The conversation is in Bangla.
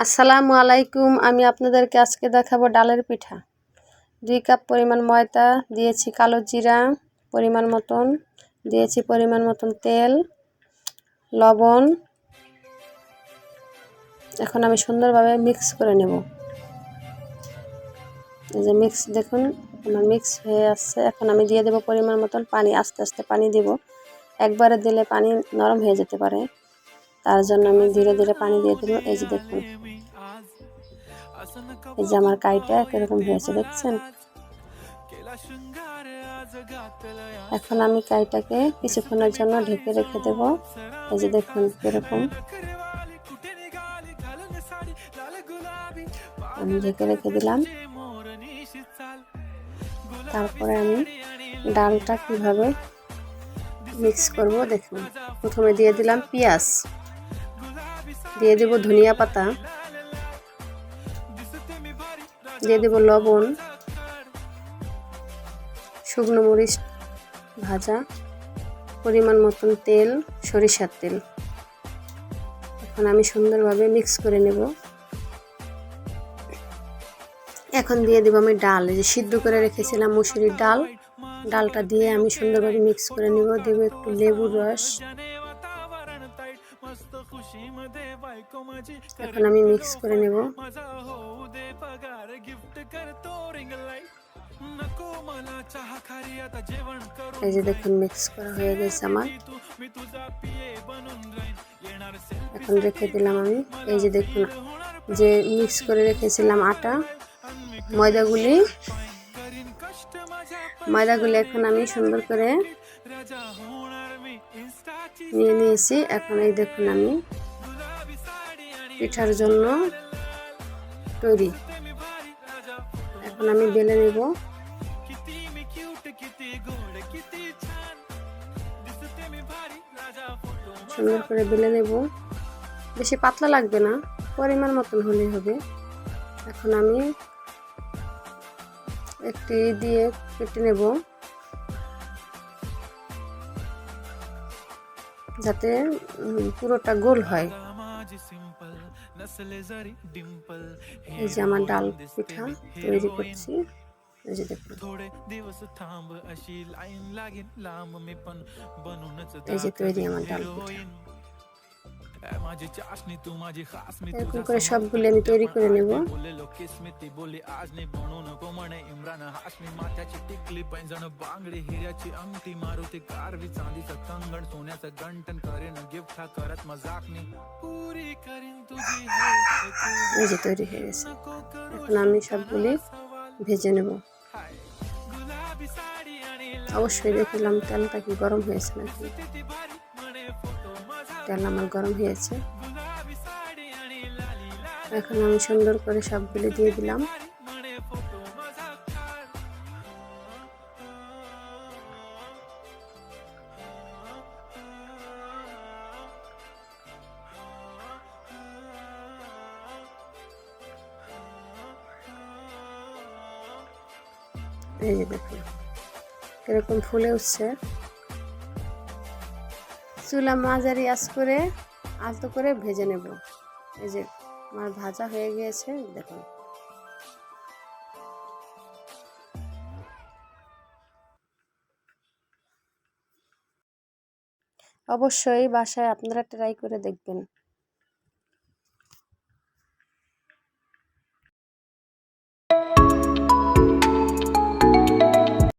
আসসালামু আলাইকুম। আমি আপনাদেরকে আজকে দেখাবো ডালের পিঠা। 2 কাপ পরিমাণ ময়দা দিয়েছি, কালো জিরা পরিমাণ মতন দিয়েছি, পরিমাণ মতন তেল, লবণ। এখন আমি সুন্দরভাবে মিক্স করে নেব। এই যে মিক্স, দেখুন আমার মিক্স হয়ে আসছে। এখন আমি দিয়ে দেব পরিমাণ মতন পানি। আস্তে আস্তে পানি দেব, একবারে দিলে পানি নরম হয়ে যেতে পারে, তার জন্য আমি ধীরে ধীরে পানি দিয়ে দেব। এই যে দেখুন, এই যে আমার কাইটা কিরকম হয়েছে দেখছেন। এখন আমি কাইটাকে কিছুক্ষণের জন্য ঢেকে রেখে দেব। এই যে দেখুন কিরকম আমি ঢেকে রেখে দিলাম। তারপরে আমি ডালটা কিভাবে মিক্স করব দেখুন। প্রথমে দিয়ে দিলাম পেঁয়াজ, দিয়ে দেব ধনিয়া পাতা, দিয়ে দেব লবণ, শুকনো মরিচ ভাজা, পরিমাণ মতন তেল, সরিষার তেল। এখন আমি সুন্দরভাবে মিক্স করে নেব। এখন দিয়ে দেব আমি ডাল, এই যে সিদ্ধ করে রেখেছিলাম মুসুরির ডাল, ডালটা দিয়ে আমি সুন্দরভাবে মিক্স করে নেব। দেব একটু লেবুর রস। এখন আমি মিক্স করে নেব। এই যে দেখুন মিক্স করা হয়ে গেছে আমার। এখন রেখে দিলাম আমি। এই যে দেখুন, যে মিক্স করে রেখেছিলাম আটা, ময়দাগুলি এখন আমি সুন্দর করে নিয়ে নিয়েছি। এখন এই দেখুন আমি পিঠার জন্য তৈরি। এখন আমি বেলে নেব। সুন্দর করে বেলে নেব, বেশি পাতলা লাগবে না, পরিমাণ মতন হলেই হবে। এখন আমি একটি দিয়ে কেটে নেব, যাতে পুরোটা গোল হয়। এই যে আমার ডাল পিঠা তৈরি করছি। এই যে দেখুন, এই যে তৈরি আমার ডাল পিঠা। এরকম করে সবগুলো আমি তৈরি করে নেব। এই যে তৈরি হয়ে গেছে। এখন আমি সবগুলি ভেজে নেব। অবশ্যই দেখলাম তেলটা কি গরম হয়েছে নাকি। তেল আমার গরম হয়েছে। এখন আমি সুন্দর করে সবগুলি দিয়ে দিলাম। এই যে দেখুন কিরকম ফুলে উঠছে। চুলা মাঝারি আঁচ করে আলতো করে ভেজে নেব। এই যে আমার ভাজা হয়ে গিয়েছে দেখুন। অবশ্যই বাসায় আপনারা ট্রাই করে দেখবেন।